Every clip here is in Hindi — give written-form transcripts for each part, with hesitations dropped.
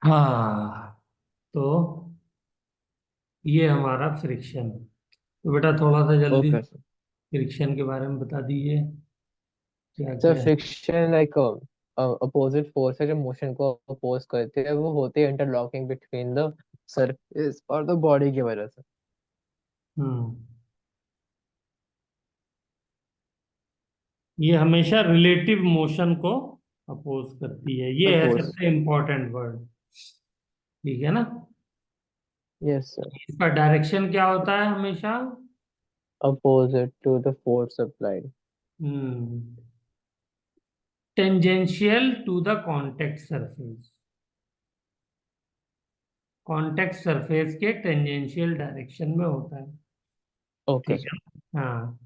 हाँ, तो ये हमारा फ्रिक्शन। तो बेटा थोड़ा सा जल्दी ओके सर। फ्रिक्शन के बारे में बता दीजिए, क्या सर क्या है। फ्रिक्शन लाइक अपोजिट फोर्स है जो मोशन को अपोज करते हैं, वो होती है इंटरलॉकिंग बिटवीन द सरफेस और द बॉडी की वजह से। हम्म ये हमेशा रिलेटिव मोशन को अपोज करती है, ये है अपोज। सबसे इम्पोर्टेंट वर्ड। ठीक है ना। Yes sir. इसका डायरेक्शन क्या होता है हमेशा? Opposite to the force applied. Hmm tangential to the contact surface. Contact surface के टेंजेंशियल डायरेक्शन में होता है। ओके ठीक सर। है ना? हाँ,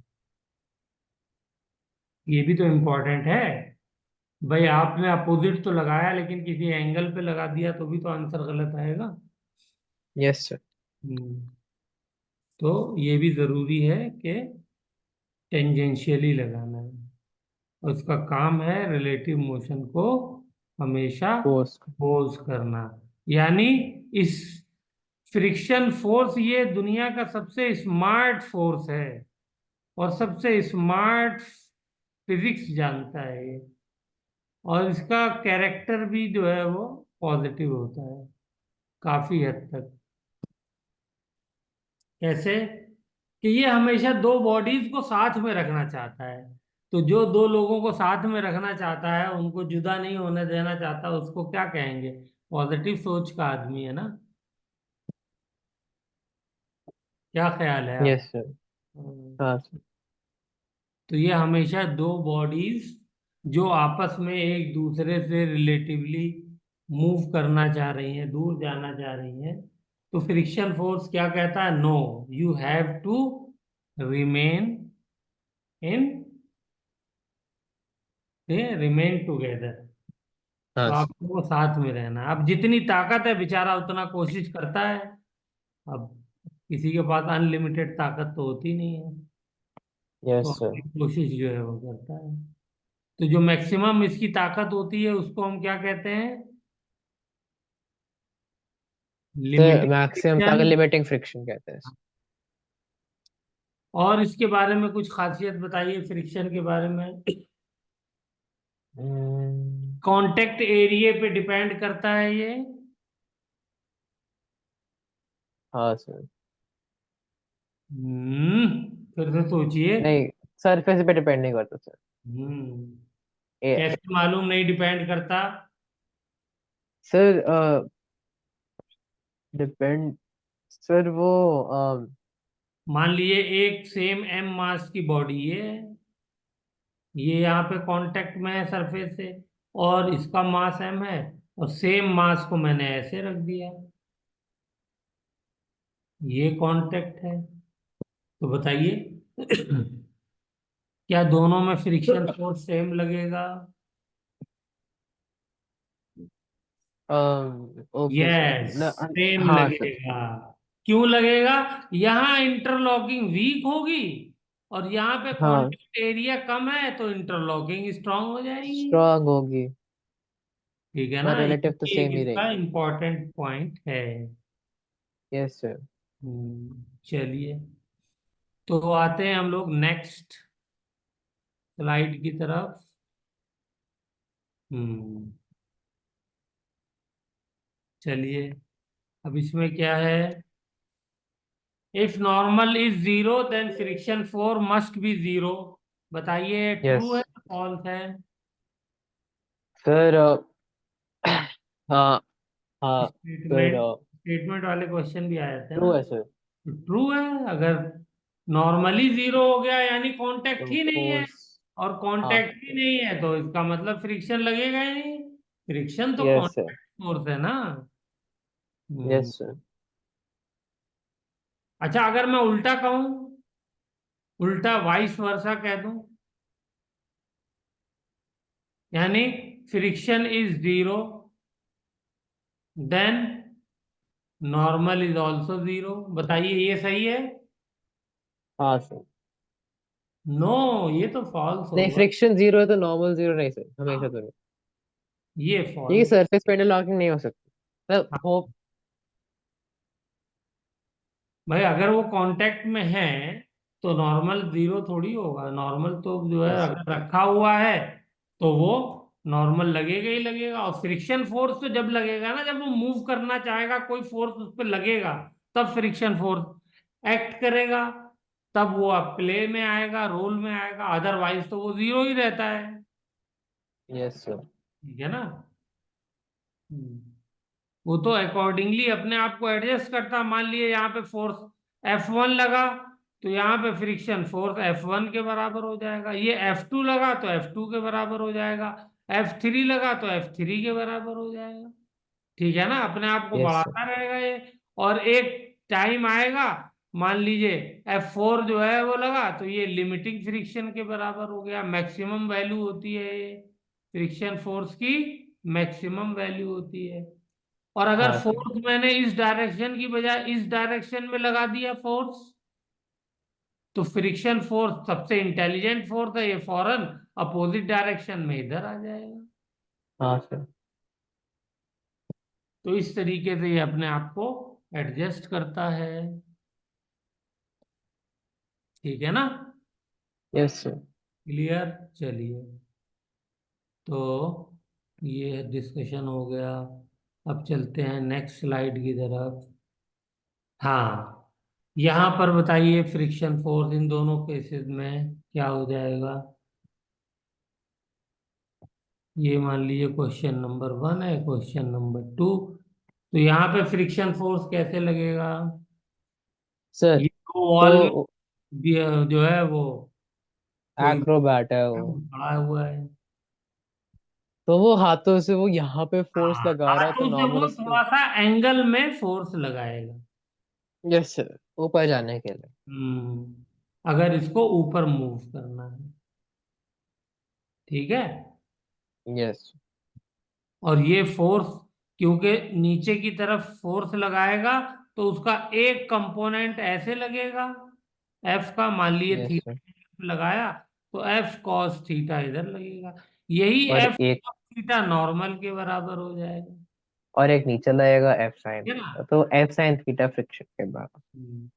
ये भी तो इम्पोर्टेंट है। भाई आपने अपोजिट तो लगाया, लेकिन किसी एंगल पे लगा दिया तो भी तो आंसर गलत आएगा। Yes sir. हम्म तो ये भी जरूरी है कि टेंजेंशियली लगाना है। और उसका काम है रिलेटिव मोशन को हमेशा फोर्स। पोज करना। यानी इस फ्रिक्शन फोर्स ये दुनिया का सबसे स्मार्ट फोर्स है, और सबसे स्मार्ट फिजिक्स जानता है ये। और इसका कैरेक्टर भी जो है वो पॉजिटिव होता है काफी हद तक। कैसे? कि ये हमेशा दो बॉडीज को साथ में रखना चाहता है। तो जो दो लोगों को साथ में रखना चाहता है, उनको जुदा नहीं होने देना चाहता, उसको क्या कहेंगे? पॉजिटिव सोच का आदमी है ना। क्या ख्याल है आप? Yes sir. हम्म, हाँ सर। तो ये हमेशा दो बॉडीज जो आपस में एक दूसरे से रिलेटिवली मूव करना चाह रही हैं, दूर जाना चाह रही हैं, तो फ्रिक्शन फोर्स क्या कहता है? No, you have to remain in remain together. तो हाँ सर। आपको साथ में रहना है। अब जितनी ताकत है बेचारा उतना कोशिश करता है। अब किसी के पास अनलिमिटेड ताकत तो होती नहीं है, तो यस सर। अपनी कोशिश जो है वो करता है। तो जो मैक्सिमम इसकी ताकत होती है उसको हम क्या कहते हैं? Sir limiting maximum friction. ताकत लिमिटिंग फ्रिक्शन कहते हैं। और इसके बारे में कुछ खासियत बताइए फ्रिक्शन के बारे में। हम्म, कांटेक्ट एरिया पे डिपेंड करता है ये। हाँ सर। फिर से सोचिए। नहीं, सरफेस पे डिपेंड नहीं करता सर। हम्म ए, कैसे मालूम नहीं डिपेंड करता? सर डिपेंड, सर वो मान लिए एक सेम एम मास की बॉडी है, ये यहाँ पे कांटेक्ट में है सरफेस से, और इसका मास एम है, और सेम मास को मैंने ऐसे रख दिया, ये कांटेक्ट है। तो बताइए क्या दोनों में फ्रिक्शन फोर्स सेम लगेगा? ओके सर यस, सेम हाँ सर। लगेगा। क्यों लगेगा? यहाँ इंटरलॉकिंग वीक होगी, और यहाँ पे हाँ, कांटेक्ट एरिया कम है, तो इंटरलॉकिंग स्ट्रांग हो जाएगी। स्ट्रांग होगी। ठीक है पर ना, ये रिलेटिव तो भी एक सेम ही इसका रहेंगी। इम्पोर्टेंट पॉइंट है। Yes sir. चलिए, तो आते हैं हम लोग नेक्स्ट स्लाइड की तरफ। हम्म चलिए, अब इसमें क्या है? If normal is zero then friction force must be zero. बताइए यस ट्रू है फॉल्स है? सर। हाँ हाँ सर। स्टेटमेंट स्टेटमेंट वाले क्वेश्चन भी आ जाते हैं ट्रू ना। है सर। तो ट्रू है। अगर नॉर्मली जीरो हो गया यानी कांटेक्ट तो ही नहीं है, फोर्स। और हाँ कांटेक्ट ही सर। नहीं है तो इसका मतलब फ्रिक्शन लगेगा ही नहीं। फ्रिक्शन तो यस सर। कांटेक्ट फोर्स है ना। हम्म यस सर। अच्छा, अगर मैं उल्टा कहूं, उल्टा वाइस वर्सा कह दूं, यानी friction is zero then normal is also zero, बताइए ये सही है? हाँ सर। नो, ये तो फॉल्स नहीं, होगा। फ्रिक्शन जीरो है तो नॉर्मल जीरो नहीं सर, हमेशा हाँ, तो नहीं। ये क्योंकि फॉल्स। सरफेस पे इंटरलॉकिंग नहीं हो सकती। मतलब हाँ, वो। भाई अगर वो कांटेक्ट में है तो नॉर्मल जीरो थोड़ी होगा, नॉर्मल तो जो है यस सर। अगर रखा हुआ है तो वो नॉर्मल लगेगा ही लगेगा। और फ्रिक्शन फोर्स तो जब लगेगा ना, जब वो मूव करना चाहेगा, कोई फोर्स उस पर लगेगा, तब फ्रिक्शन फोर्स एक्ट करेगा, तब वो अब प्ले में आएगा, रोल में आएगा, अदरवाइज तो वो जीरो ही रहता है। Yes sir. ठीक है ना। हम्म। वो तो अकॉर्डिंगली अपने आप को एडजस्ट करता। मान लिए यहाँ पे फोर्स F1 लगा, तो यहाँ पे फ्रिक्शन फोर्स F1 के बराबर हो जाएगा। ये F2 लगा तो F2 के बराबर हो जाएगा। F3 लगा तो F3 के बराबर हो जाएगा। ठीक है ना, अपने आप को यस सर। बढ़ाता रहेगा ये। और एक टाइम आएगा, मान लीजिए F4 जो है वो लगा, तो ये लिमिटिंग फ्रिक्शन के बराबर हो गया। मैक्सिमम वैल्यू होती है ये, फ्रिक्शन फोर्स की मैक्सिमम वैल्यू होती है। और अगर हाँ सर। फोर्स मैंने इस डायरेक्शन की बजाय इस डायरेक्शन में लगा दिया फोर्स, तो फ्रिक्शन फोर्स सबसे इंटेलिजेंट फोर्स है, ये फौरन अपोजिट डायरेक्शन में इधर आ जाएगा। हाँ सर। तो इस तरीके से ये अपने आप को एडजस्ट करता है। ठीक है ना। Yes sir. क्लियर। चलिए, तो ये डिस्कशन हो गया। अब चलते हैं नेक्स्ट स्लाइड की तरफ। हाँ, यहाँ पर बताइए फ्रिक्शन फोर्स इन दोनों केसेस में क्या हो जाएगा। ये मान लीजिए क्वेश्चन नंबर 1 है, क्वेश्चन नंबर 2। तो यहाँ पे फ्रिक्शन फोर्स कैसे लगेगा। सर ये तो तो वॉल में जो है वो कोई एक्रोबैट है वो। खड़ा हुआ है। तो वो हाथों से वो यहाँ पे फोर्स हाँ, लगा रहा है तो हाथों से नॉर्मल वो उसके। थोड़ा सा एंगल में फोर्स लगाएगा। यस सर, ऊपर जाने के लिए। अगर इसको ऊपर मूव करना है। ठीक है। यस। और ये फोर्स क्योंकि नीचे की तरफ फोर्स लगाएगा, तो उसका एक कंपोनेंट ऐसे लगेगा, एफ का। मान लिए यस थीटा सर। लगाया, तो एफ कॉस थीटा इधर लगेगा। यही और एफ एक थीटा नॉर्मल के बराबर हो जाएगा। और एक नीचे लगेगा एफ साइन ठीक है ना। थीटा, तो एफ साइन थीटा फ्रिक्शन के बाद। हम्म,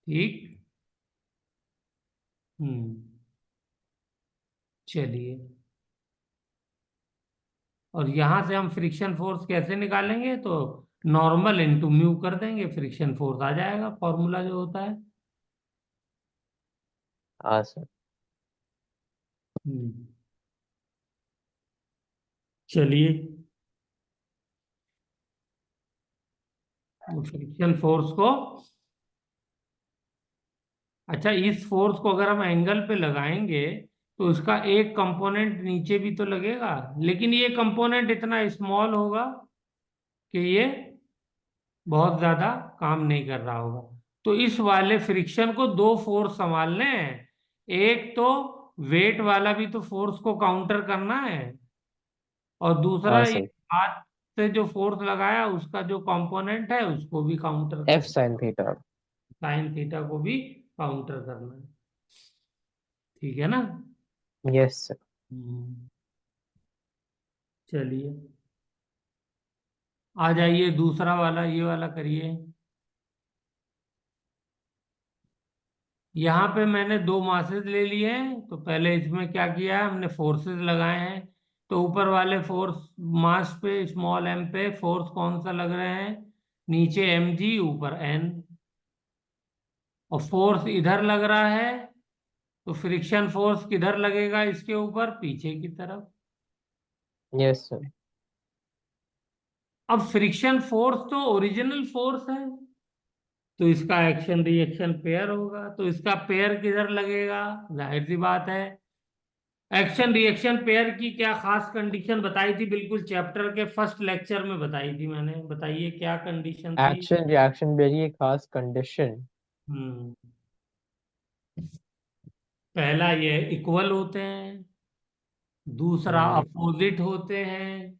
ठीक। हम्म। चलिए, और यहां से हम फ्रिक्शन फोर्स कैसे निकालेंगे, तो नॉर्मल इंटू म्यू कर देंगे, फ्रिक्शन फोर्स आ जाएगा, फॉर्मूला जो होता है। हाँ सर। हम्म। चलिए, फ्रिक्शन फोर्स को, अच्छा इस फोर्स को अगर हम एंगल पे लगाएंगे, तो उसका एक कंपोनेंट नीचे भी तो लगेगा, लेकिन ये कंपोनेंट इतना स्मॉल होगा कि ये बहुत ज्यादा काम नहीं कर रहा होगा। तो इस वाले फ्रिक्शन को दो फोर्स संभालने हैं। एक तो वेट वाला भी तो फोर्स को काउंटर करना है, और दूसरा हाँ ये सर। हाथ से जो फोर्स लगाया उसका जो कंपोनेंट है उसको भी काउंटर एफ करना, साइन थीटा। साइन थीटा को भी काउंटर करना है। ठीक है ना। Yes sir. हम्म। चलिए, आ जाइए दूसरा वाला, ये वाला करिए। यहाँ पे मैंने दो मासेस ले लिए हैं, तो पहले इसमें क्या किया है, हमने फोर्सेस लगाए हैं। तो ऊपर वाले फोर्स मास पे, स्मॉल एम पे फोर्स कौन सा लग रहे हैं, नीचे एम जी, ऊपर एन। और फोर्स इधर लग रहा है, तो फ्रिक्शन फोर्स किधर लगेगा इसके ऊपर, पीछे की तरफ। Yes sir. अब फ्रिक्शन फोर्स तो ओरिजिनल फोर्स है, तो इसका एक्शन रिएक्शन पेयर होगा, तो इसका पेयर किधर लगेगा, जाहिर सी बात है। एक्शन रिएक्शन पेयर की क्या खास कंडीशन बताई थी, बिल्कुल चैप्टर के फर्स्ट लेक्चर में बताई थी मैंने, बताइए क्या कंडीशन थी। एक्शन रिएक्शन बेरी की खास कंडीशन। हम्म। पहला ये इक्वल होते हैं, दूसरा अपोजिट होते हैं,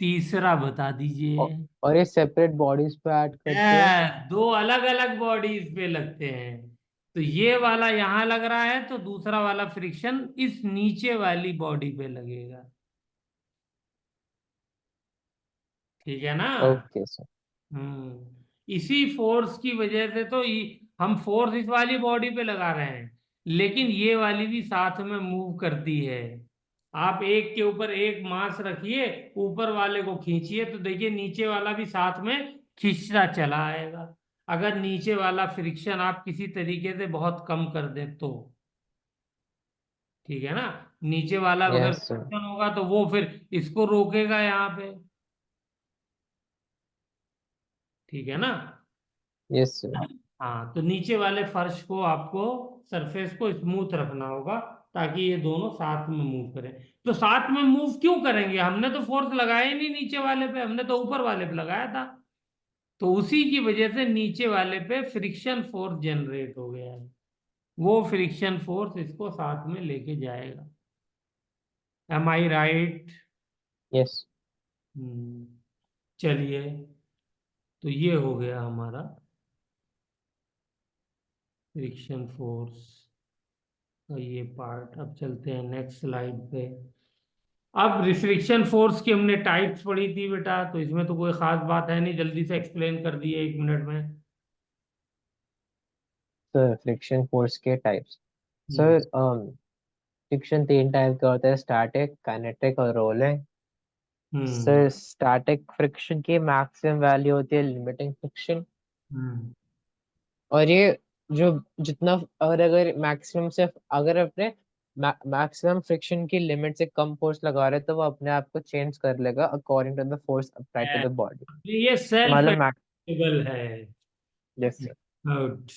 तीसरा बता दीजिए। और ये सेपरेट बॉडीज पे ऐड करते हैं। दो अलग अलग बॉडीज पे लगते हैं। तो ये वाला यहां लग रहा है, तो दूसरा वाला फ्रिक्शन इस नीचे वाली बॉडी पे लगेगा। ठीक है ना। Okay sir. इसी फोर्स की वजह से तो हम फोर्स इस वाली बॉडी पे लगा रहे हैं, लेकिन ये वाली भी साथ में मूव करती है। आप एक के ऊपर एक मास रखिए, ऊपर वाले को खींचिए, तो देखिए नीचे वाला भी साथ में खींचता चला आएगा। अगर नीचे वाला फ्रिक्शन आप किसी तरीके से बहुत कम कर दें तो, ठीक है ना। नीचे वाला अगर यस सर। फ्रिक्शन होगा तो वो फिर इसको रोकेगा यहाँ पे। ठीक है ना। Yes sir. हाँ, तो नीचे वाले फर्श को आपको, सरफेस को स्मूथ रखना होगा, ताकि ये दोनों साथ में मूव करें। तो साथ में मूव क्यों करेंगे, हमने तो फोर्स लगाया ही नहीं नीचे वाले पे, हमने तो ऊपर वाले पे लगाया था। तो उसी की वजह से नीचे वाले पे फ्रिक्शन फोर्स जनरेट हो गया है। वो फ्रिक्शन फोर्स इसको साथ में लेके जाएगा। एम आई राइट। यस। चलिए, तो ये हो गया हमारा फ्रिक्शन फोर्स का ये पार्ट। अब चलते हैं नेक्स्ट स्लाइड पे। अब रिफ्रिक्शन फोर्स की हमने टाइप्स पढ़ी थी बेटा, तो इसमें तो कोई खास बात है नहीं, जल्दी से एक्सप्लेन कर दिए 1 मिनट में। सर फ्रिक्शन फोर्स के टाइप्स। हम्म। सर फ्रिक्शन 3 टाइप का होता है, स्टैटिक, काइनेटिक और रोलिंग। हम्म। सर स्टैटिक फ्रिक्शन की मैक्सिमम वैल्यू होती है लिमिटिंग फ्रिक्शन। हम्म। और ये जो जितना, अगर मैक्सिमम से, अगर अपने मैक्सिमम फ्रिक्शन की लिमिट से कम फोर्स लगा रहे हैं तो वो अपने आप को चेंज कर लेगा according to the force applied to the body. ये सेल्फ मतलब मैक्स। एडजस्टेबल है। Yes sir. आउट।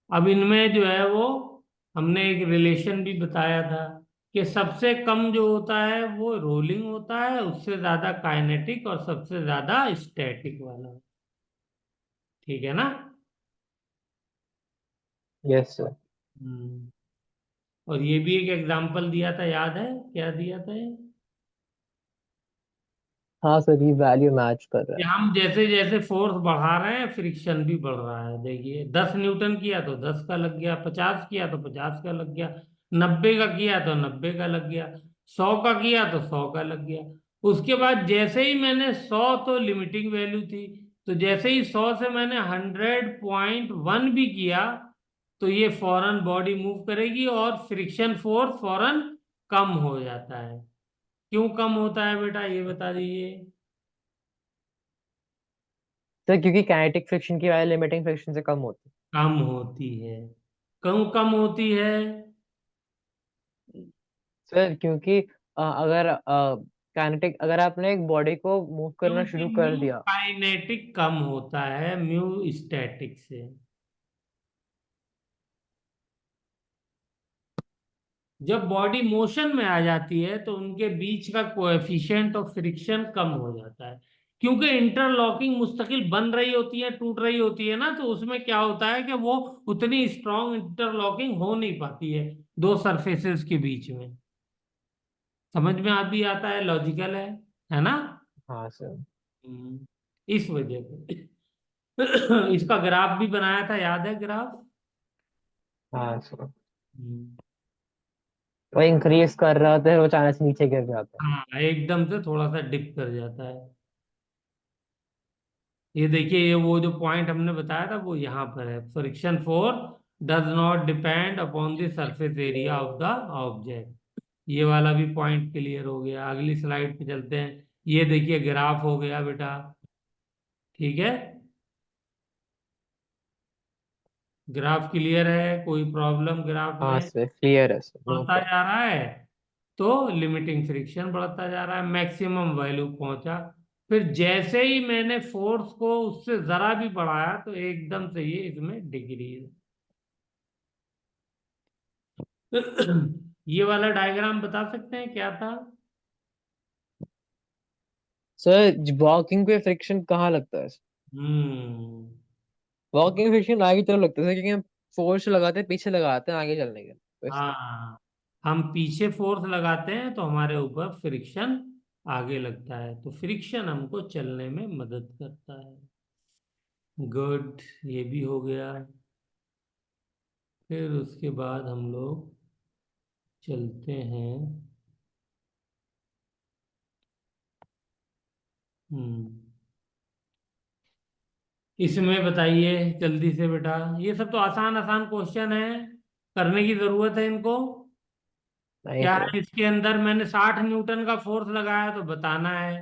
अब इनमें जो है वो, हमने एक रिलेशन भी बताया था कि सबसे कम जो होता है वो रोलिंग होता है, उससे ज्यादा काइनेटिक, और सबसे ज्यादा स्टैटिक वाला। ठीक है ना। Yes sir. हम्म। और ये भी एक एग्जांपल दिया था, याद है क्या दिया था ये? हाँ सर, ये वैल्यू मैच कर रहा कि है। हम जैसे जैसे फोर्स बढ़ा रहे हैं, फ्रिक्शन भी बढ़ रहा है। देखिए 10 न्यूटन किया तो 10 का लग गया, 50 किया तो 50 का लग गया, 90 का किया तो 90 का लग गया, 100 का किया तो 100 का लग गया। उसके बाद जैसे ही मैंने 100, तो लिमिटिंग वैल्यू थी, तो जैसे ही 100 से मैंने 100.1 भी किया, तो ये फौरन बॉडी मूव करेगी और फ्रिक्शन फोर्स फौरन कम हो जाता है। क्यों कम होता है बेटा, ये बता दीजिए। सर क्योंकि काइनेटिक फ्रिक्शन की वैल्यू लिमिटिंग फ्रिक्शन से कम होती कम होती है। क्यों कम होती है? है। सर क्योंकि अगर काइनेटिक, अगर आपने एक बॉडी को मूव करना क्योंकि शुरू कर म्यू दिया। काइनेटिक कम होता है म्यू स्टैटिक से। जब बॉडी मोशन में आ जाती है तो उनके बीच का कोएफिशिएंट ऑफ फ्रिक्शन कम हो जाता है, क्योंकि इंटरलॉकिंग मुस्तकिल बन रही होती है, टूट रही होती है ना, तो उसमें क्या होता है कि वो उतनी स्ट्रांग इंटरलॉकिंग हो नहीं पाती है दो सरफेसेस के बीच में। समझ में आप भी आता है, लॉजिकल है ना। हाँ सर। इस वजह से इसका ग्राफ भी बनाया था, याद है ग्राफ? हाँ सर। हम्म। वो इंक्रीज कर रहा होता है, वो अचानक से नीचे गिर जाता है। हाँ, एकदम से थोड़ा सा डिप कर जाता है। ये देखिए, ये वो जो पॉइंट हमने बताया था वो यहाँ पर है। Friction force does not depend upon the surface area of the object. ये वाला भी पॉइंट क्लियर हो गया। अगली स्लाइड पे चलते हैं। ये देखिए ग्राफ हो गया बेटा। ठीक है। ग्राफ क्लियर है, कोई प्रॉब्लम ग्राफ हाँ में? सर, क्लियर है सर, नो बढ़ता प्रॉब्लम। जा रहा है, तो लिमिटिंग फ्रिक्शन बढ़ता जा रहा है, मैक्सिमम वैल्यू पहुंचा। फिर जैसे ही मैंने फोर्स को उससे जरा भी बढ़ाया, तो एकदम से ये इसमें डिक्रीज। ये वाला डायग्राम बता सकते हैं क्या था? सर वॉकिंग पे फ्रिक्शन कहाँ लगता है? हम्म। वॉकिंग फ्रिक्शन आगे तरफ लगता है, क्योंकि हम फोर्स लगाते हैं, पीछे लगाते हैं आगे चलने के लिए, तो इसलिए। हाँ, हम पीछे फोर्स लगाते हैं तो हमारे ऊपर फ्रिक्शन आगे लगता है, तो फ्रिक्शन हमको चलने में मदद करता है। गुड, ये भी हो गया। फिर उसके बाद हम लोग चलते हैं। हम्म इसमें बताइए जल्दी से बेटा। ये सब तो आसान आसान क्वेश्चन है, करने की जरूरत है इनको। नहीं क्या सर। है इसके अंदर, मैंने 60 न्यूटन का फोर्स लगाया तो बताना है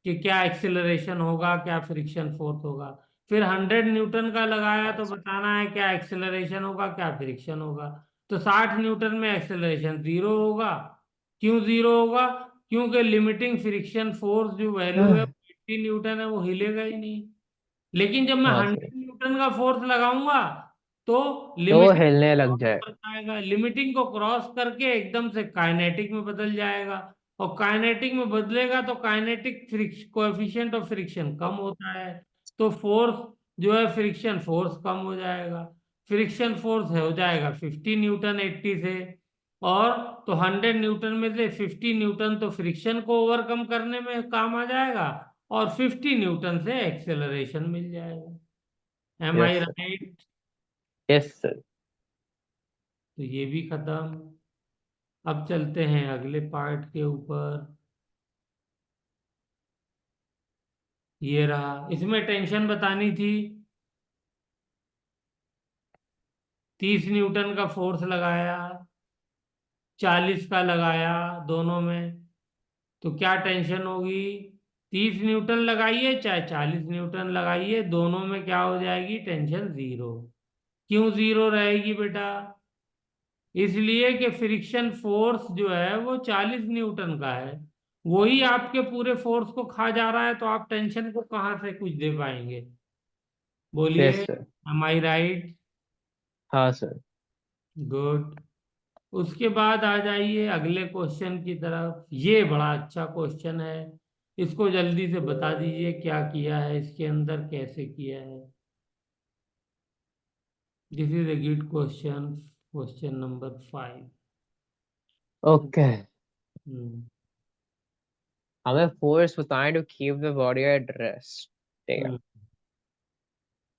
कि क्या एक्सेलरेशन होगा, क्या फ्रिक्शन फोर्स होगा। फिर 100 न्यूटन का लगाया तो बताना है क्या एक्सेलरेशन होगा, क्या फ्रिक्शन होगा। तो 60 न्यूटन में एक्सेलरेशन जीरो होगा। क्यों जीरो होगा? क्योंकि लिमिटिंग फ्रिक्शन फोर्स जो वैल्यू है 80 न्यूटन है, वो हिलेगा ही नहीं। लेकिन जब मैं हाँ सर, 100 न्यूटन का फोर्स लगाऊंगा तो तो वो लिमिटिंग हिलने लग क्रॉस जाए। कर जाएगा, लिमिटिंग को क्रॉस करके एकदम से काइनेटिक में बदल जाएगा। और काइनेटिक में बदलेगा तो काइनेटिक कोएफिशिएंट ऑफ फ्रिक्शन कम होता है। तो फोर्स जो है, फ्रिक्शन फोर्स कम हो जाएगा। फ्रिक्शन फोर्स है हो जाएगा 50 न्यूटन 80 से। और तो 100 न्यूटन में से 50 न्यूटन तो फ्रिक्शन को ओवरकम करने में काम आ जाएगा, और 50 न्यूटन से एक्सेलरेशन मिल जाएगा। M yes I sir. Right? Yes sir. तो ये भी खत्म। अब चलते हैं अगले पार्ट के ऊपर। ये रहा, इसमें टेंशन बतानी थी। 30 न्यूटन का फोर्स लगाया, 40 का लगाया, दोनों में। तो क्या टेंशन होगी? 30 न्यूटन लगाइए चाहे 40 न्यूटन लगाइए, दोनों में क्या हो जाएगी? Tension zero. क्यों जीरो रहेगी बेटा? इसलिए कि फ्रिक्शन फोर्स जो है वो 40 न्यूटन का है। वही आपके पूरे फोर्स को खा जा रहा है, तो आप टेंशन को कहाँ से कुछ दे पाएंगे? बोलिए। Yes sir. एम आई राइट? हाँ सर। गुड। उसके बाद आ जाइए अगले क्वेश्चन की तरफ। ये बड़ा अच्छा क्वेश्चन है, इसको जल्दी से बता दीजिए क्या किया है इसके अंदर, कैसे किया है। This is a good question, question number 5। Okay. हम्म हमें फोर्स बताएं to keep the body at rest. ठीक है। हम्म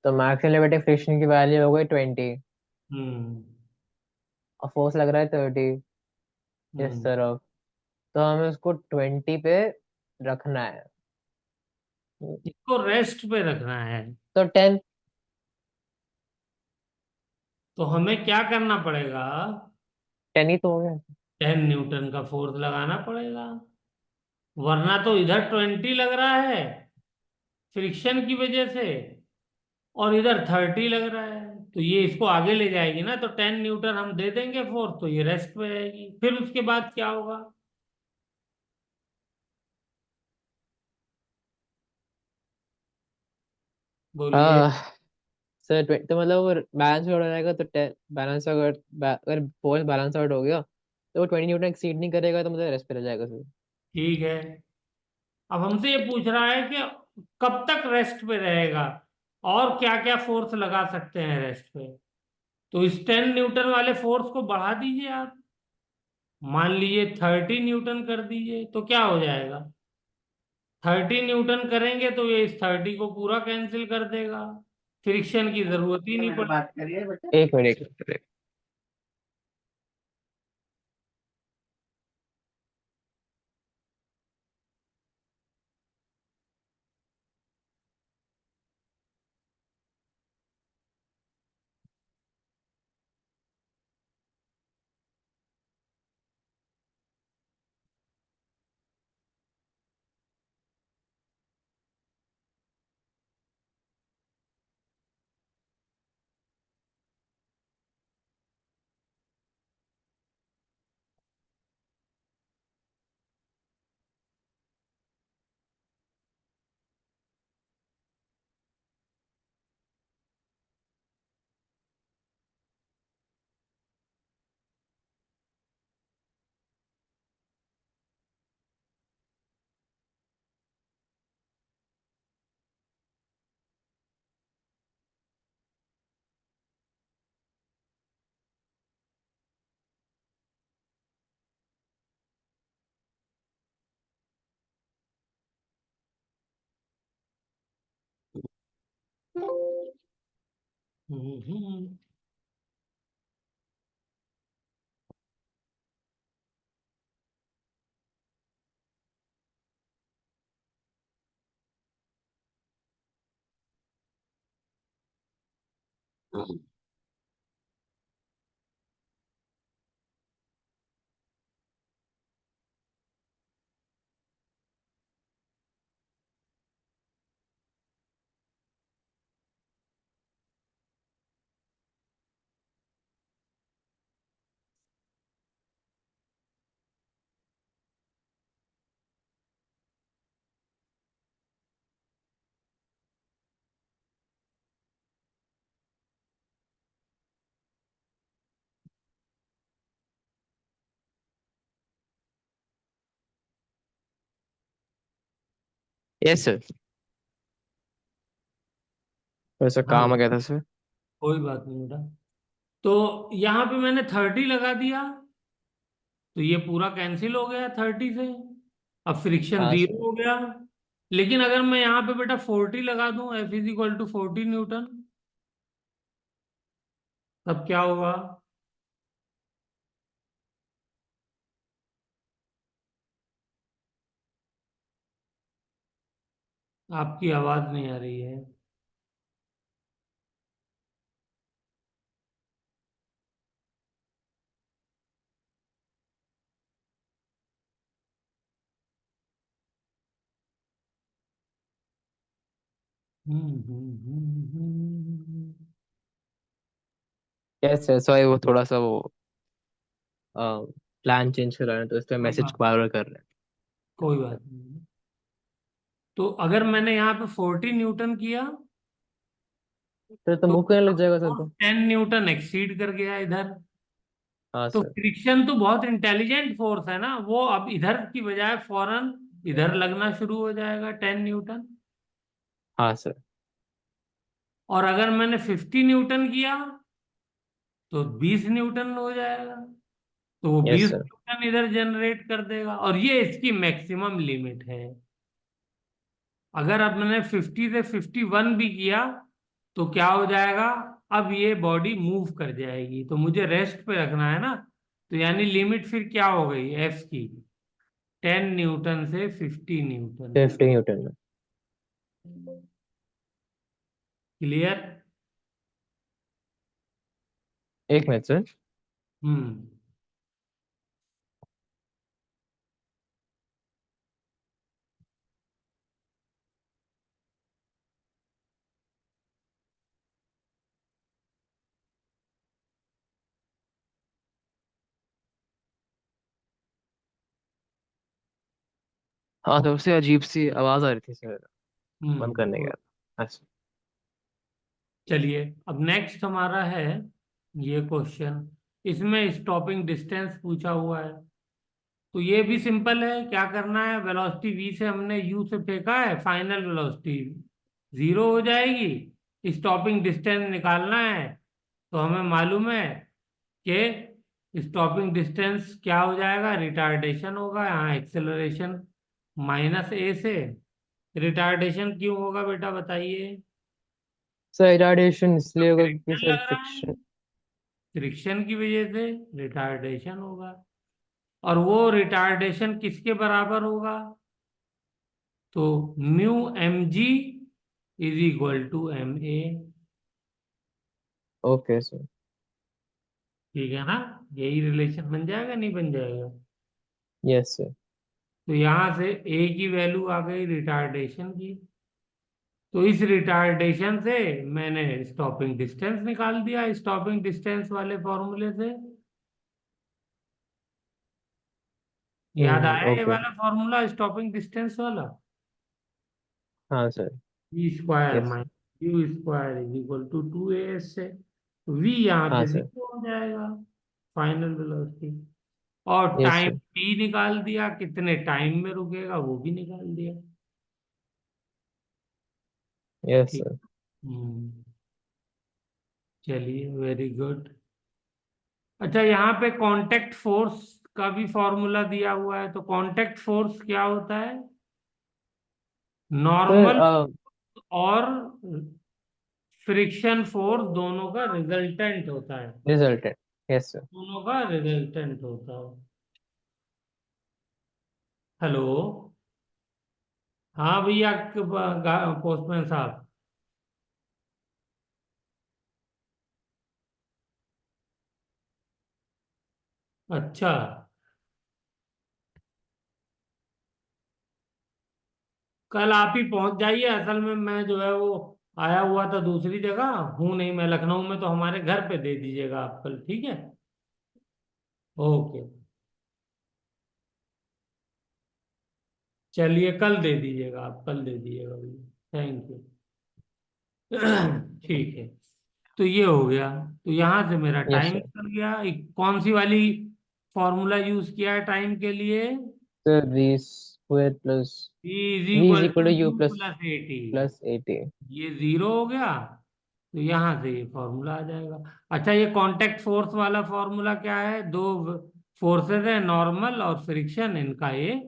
तो मैक्सिमम लिमिटिंग फ्रिक्शन की वैल्यू हो गई 20, हम्म और फोर्स लग रहा है 30 इस हम्म तरफ। तो हमें उसको 20 पे रखना है। इसको रेस्ट पे रखना है। तो 10। तो हमें क्या करना पड़ेगा? 10 ही तो हो गया। 10 न्यूटन का फोर्स लगाना पड़ेगा, वरना तो इधर 20 लग रहा है फ्रिक्शन की वजह से, और इधर 30 लग रहा है। तो ये इसको आगे ले जाएगी ना, तो 10 न्यूटन हम दे देंगे फोर्स, तो ये रेस्ट पे आएगी। फिर उसके बाद क्या होगा? बोलिए। हाँ सर, तो मतलब वो बैलेंस आउट हो जाएगा। तो 10 बैलेंस, अगर फोर्स बैलेंस आउट हो गया तो वो 20 न्यूटन एक्सीड नहीं करेगा, तो मतलब रेस्ट पे रह जाएगा सर। ठीक है। अब हमसे ये पूछ रहा है कि कब तक रेस्ट पे रहेगा, और क्या क्या फोर्स लगा सकते हैं रेस्ट पे। तो इस 10 न्यूटन वाले फोर्स को बढ़ा दीजिए आप, मान लीजिए 30 न्यूटन कर दीजिए, तो क्या हो जाएगा? 30 न्यूटन करेंगे तो ये इस 30 को पूरा कैंसिल कर देगा, फ्रिक्शन की जरूरत ही नहीं पड़ेगी। एक मिनट, एक मिनट। हम्म, यस सर। वैसा हाँ, काम आ गया था सर। कोई बात नहीं बेटा। तो यहाँ पे मैंने 30 लगा दिया, तो ये पूरा कैंसिल हो गया 30 से। अब फ्रिक्शन हाँ जीरो सर। हो गया। लेकिन अगर मैं यहाँ पे बेटा 40 लगा दूं, F is equal to 40 newton, तब क्या होगा? आपकी आवाज नहीं आ रही है। यस सर, सॉरी वो थोड़ा सा वो प्लान चेंज कर रहे हैं तो इसलिए कोई मैसेज बात बार बार कर रहे कोई बात नहीं। तो अगर मैंने यहाँ पे 40 न्यूटन किया, हैं। तो तो मुंह करने लग जाएगा सर तो। 10 न्यूटन एक्सीड कर गया इधर। हाँ तो सर। फ्रिक्शन तो बहुत इंटेलिजेंट फोर्स है ना, वो अब इधर की बजाय फौरन इधर लगना शुरू हो जाएगा 10 न्यूटन। हाँ सर। और अगर मैंने 50 न्यूटन किया, तो 20 न्यूटन हो जाएगा। तो वो यस बीस सर। न्यूटन इधर जनरेट कर देगा, और ये इसकी मैक्सिमम लिमिट है। अगर अब मैंने 50 से 51 भी किया, तो क्या हो जाएगा? अब ये बॉडी मूव कर जाएगी, तो मुझे रेस्ट पे रखना है ना। तो यानी लिमिट फिर क्या हो गई एफ की? 10 न्यूटन से 50 न्यूटन। 50 न्यूटन में। क्लियर? एक मिनट सर। हम्म। हाँ तो उससे अजीब सी आवाज आ रही थी सर, बंद करने के हम्म। बाद। अच्छा। चलिए, अब नेक्स्ट हमारा है ये क्वेश्चन। इसमें स्टॉपिंग डिस्टेंस पूछा हुआ है। तो ये भी सिंपल है, क्या करना है? वेलोसिटी v से हमने u से फेंका है, फाइनल वेलोसिटी जीरो हो जाएगी। स्टॉपिंग डिस्टेंस निकालना है। तो हमें मालूम है कि स्टॉपिंग डिस्टेंस क्या हो जाएगा? रिटार्डेशन होगा, यहाँ एक्सेलरेशन -a से। रिटार्डेशन क्यों होगा बेटा, बताइए? सर इराडिएशन इसलिए होगा क्योंकि फ्रिक्शन सर लग रहा है, फ्रिक्शन। फ्रिक्शन की वजह से रिटार्डेशन होगा। और वो रिटार्डेशन किसके बराबर होगा? तो mu M G is equal to M A. Okay sir. ठीक है ना? यही रिलेशन बन जाएगा, नहीं बन जाएगा? Yes sir. तो यहां से ए की वैल्यू आ गई रिटार्डेशन की। तो इस रिटार्डेशन से मैंने स्टॉपिंग डिस्टेंस निकाल दिया, स्टॉपिंग डिस्टेंस वाले फॉर्मूले से। याद आया ये ओके। वाला फॉर्मूला, स्टॉपिंग डिस्टेंस वाला? हाँ sir. V square yes. Minus U square is equal to 2as से। वी यहाँ हाँ पे सर। जीरो हो जाएगा, फाइनल वेलोसिटी। और यस टाइम सर। टी निकाल दिया, कितने टाइम में रुकेगा वो भी निकाल दिया। यस ठीक। सर। हम्म। चलिए, वेरी गुड। अच्छा, यहाँ पे कांटेक्ट फोर्स का भी फॉर्मूला दिया हुआ है। तो कांटेक्ट फोर्स क्या होता है? सर नॉर्मल और फ्रिक्शन फोर्स दोनों का रिजल्टेंट होता है। रिजल्टेंट। Yes sir. दोनों का रिजल्टेंट होता है। हेलो। हाँ भैया, पोस्टमैन साहब। अच्छा। कल आप ही पहुंच जाइए, असल में मैं जो है वो आया हुआ था दूसरी जगह, हूँ नहीं मैं लखनऊ में, तो हमारे घर पे दे दीजिएगा आप कल, ठीक है। ओके। चलिए कल दे दीजिएगा, आप कल दे दीजिएगा भैया, थैंक यू। ठीक है। तो ये हो गया। तो यहाँ से मेरा यस टाइम सर। निकल गया। कौन सी वाली फॉर्मूला यूज किया है टाइम के लिए? Sir V square plus E is V is equal equal to to U U plus plus A T. Plus 80। ये जीरो हो गया, तो यहाँ से ये फॉर्मूला आ जाएगा। अच्छा, ये कांटेक्ट फोर्स वाला फॉर्मूला क्या है? दो फोर्सेस है, नॉर्मल और फ्रिक्शन, इनका ये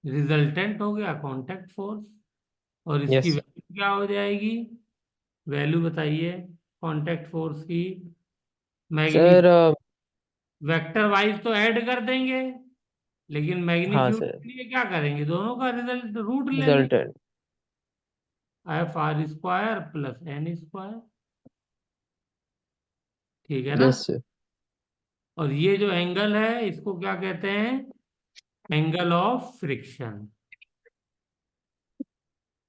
रिजल्टेंट हो गया कांटेक्ट फोर्स। और इसकी यस वैल्यू क्या हो जाएगी? वैल्यू बताइए कांटेक्ट फोर्स की। सर। मैग्नीट्यूड वेक्टर वाइज तो ऐड कर देंगे, लेकिन हाँ मैग्नीट्यूड सर। के लिए क्या करेंगे? दोनों का रिजल्ट रूट ले लें। Resultant. F R square plus N square, ठीक है ना। Yes sir. और ये जो एंगल है इसको क्या कहते हैं? Angle of friction.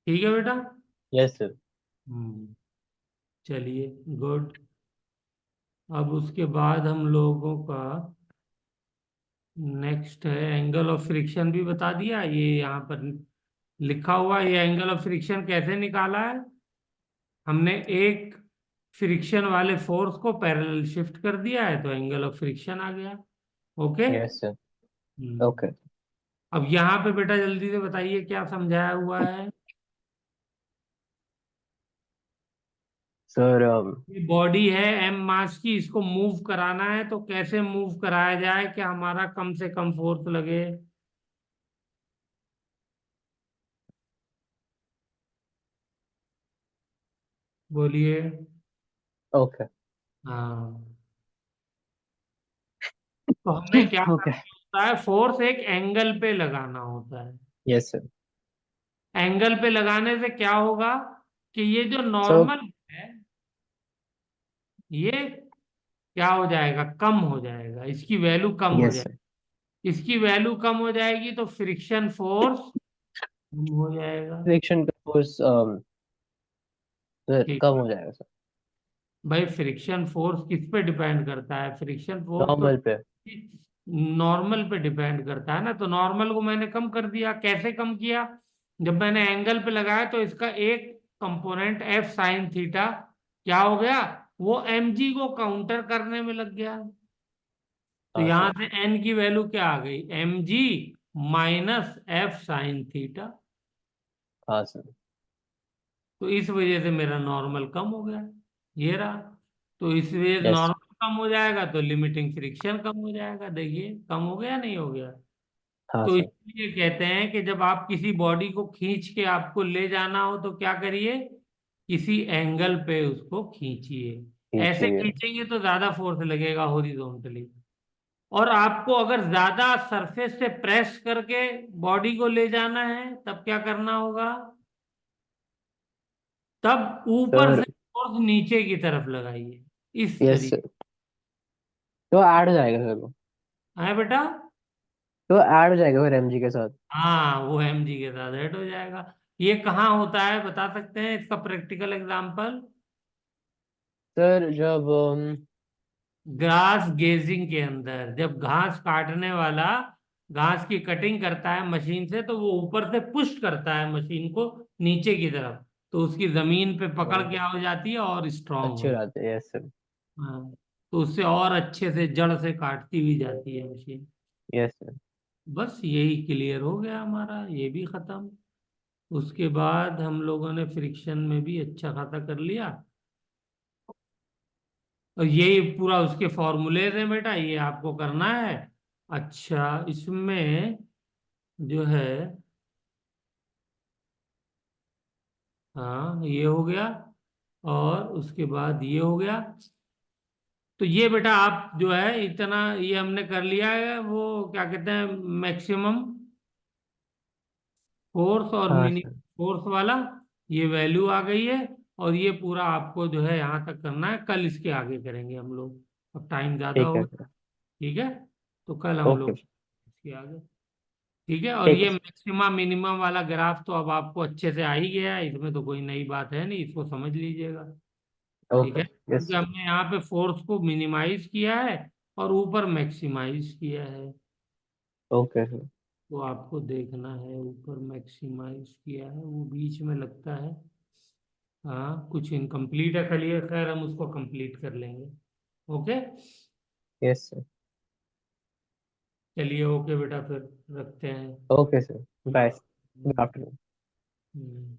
ठीक है बेटा। Yes sir. हम्म। चलिए, गुड। अब उसके बाद हम लोगों का नेक्स्ट है एंगल ऑफ फ्रिक्शन, भी बता दिया। ये यहाँ पर लिखा हुआ है, ये एंगल ऑफ फ्रिक्शन कैसे निकाला है? हमने एक फ्रिक्शन वाले फोर्स को पैरेलल शिफ्ट कर दिया है, तो एंगल ऑफ फ्रिक्शन आ गया। ओके। Yes sir. हम्म। ओके अब यहाँ पे बेटा जल्दी से बताइए क्या समझाया हुआ है? सर। ये बॉडी है एम मास की, इसको मूव कराना है, तो कैसे मूव कराया जाए कि हमारा कम से कम फोर्स लगे? बोलिए। ओके हाँ, तो हमें क्या ओके। करना होता है? फोर्स एक एंगल पे लगाना होता है। Yes sir. एंगल पे लगाने से क्या होगा कि ये जो सो नॉर्मल है, ये क्या हो जाएगा? कम हो जाएगा, इसकी वैल्यू कम हो यस सर। जाएगी। इसकी वैल्यू कम हो जाएगी तो फ्रिक्शन फोर्स कम हो जाएगा। फ्रिक्शन का फोर्स सर ठीक। कम हो जाएगा सर। भाई फ्रिक्शन फोर्स किस पे डिपेंड करता है? फ्रिक्शन फोर्स तो नॉर्मल पे। नॉर्मल पे डिपेंड करता है ना। तो नॉर्मल को मैंने कम कर दिया। कैसे कम किया? जब मैंने एंगल पे लगाया तो इसका एक कंपोनेंट एफ साइन थीटा क्या हो गया? वो एम जी को काउंटर करने में लग गया। तो हाँ यहां सर। से एन की वैल्यू क्या आ गई? M G minus F sine theta. हाँ सर। तो इस वजह से मेरा नॉर्मल कम हो गया, ये रहा। तो इस वजह से यस। नॉर्मल कम हो जाएगा तो लिमिटिंग फ्रिक्शन कम हो जाएगा। देखिए कम हो गया नहीं हो गया? हाँ तो सर। इसलिए कहते हैं कि जब आप किसी बॉडी को खींच के आपको ले जाना हो तो क्या करिए? किसी एंगल पे उसको खींचिए। ऐसे खींचिए। खींचेंगे तो ज्यादा फोर्स लगेगा हॉरिजॉन्टली। और आपको अगर ज्यादा सरफेस से प्रेस करके बॉडी को ले जाना है तब क्या करना होगा? तब ऊपर सर। से फोर्स नीचे की तरफ लगाइए, इस यस तरीके। सर। तो ऐड हो जाएगा सर वो। है बेटा। तो ऐड हो जाएगा फिर एमजी के साथ। हाँ, वो एम जी के साथ ऐड हो जाएगा। ये कहाँ होता है बता सकते हैं इसका प्रैक्टिकल एग्जांपल? सर जब ग्रास गेजिंग के अंदर, जब घास काटने वाला घास की कटिंग करता है मशीन से, तो वो ऊपर से पुश करता है मशीन को नीचे की तरफ, तो उसकी जमीन पे पकड़ क्या हो जाती है? और स्ट्रांग अच्छी हो। बात है। Yes sir. हाँ, तो उससे और अच्छे से जड़ से काटती हुई जाती है मशीन। Yes sir. बस यही क्लियर हो गया हमारा, ये भी खत्म। उसके बाद हम लोगों ने फ्रिक्शन में भी अच्छा खासा कर लिया। और यही पूरा उसके फॉर्मूले हैं बेटा, ये आपको करना है। अच्छा, इसमें जो है, हाँ ये हो गया। और उसके बाद ये हो गया। तो ये बेटा आप जो है इतना ये हमने कर लिया है, वो क्या कहते हैं, मैक्सिमम फोर्स और हाँ मिनिमम सर। फोर्स वाला, ये वैल्यू आ गई है। और ये पूरा आपको जो है यहाँ तक करना है, कल इसके आगे करेंगे हम लोग, अब टाइम ज़्यादा ठीक हो है गया। सर। ठीक है, तो कल हम ओके। लोग इसके आगे। ठीक है, और ठीक ये है सर। मैक्सिमम मिनिमम वाला ग्राफ तो अब आपको अच्छे से आ ही गया है, इसमें तो कोई नई बात है नहीं, इसको समझ लीजिएगा। ठीक ओके। है, यस क्योंकि सर। हमने यहाँ पे फोर्स को मिनिमाइज किया है और ऊपर मैक्सिमाइज किया है। Okay sir. वो आपको देखना है, ऊपर मैक्सिमाइज किया है वो बीच में लगता है। हाँ, कुछ इनकम्प्लीट है, खाली खैर हम उसको कंप्लीट कर लेंगे। Okay, yes sir. चलिए ओके बेटा, फिर रखते हैं। Okay sir, bye. Good afternoon. हम्म।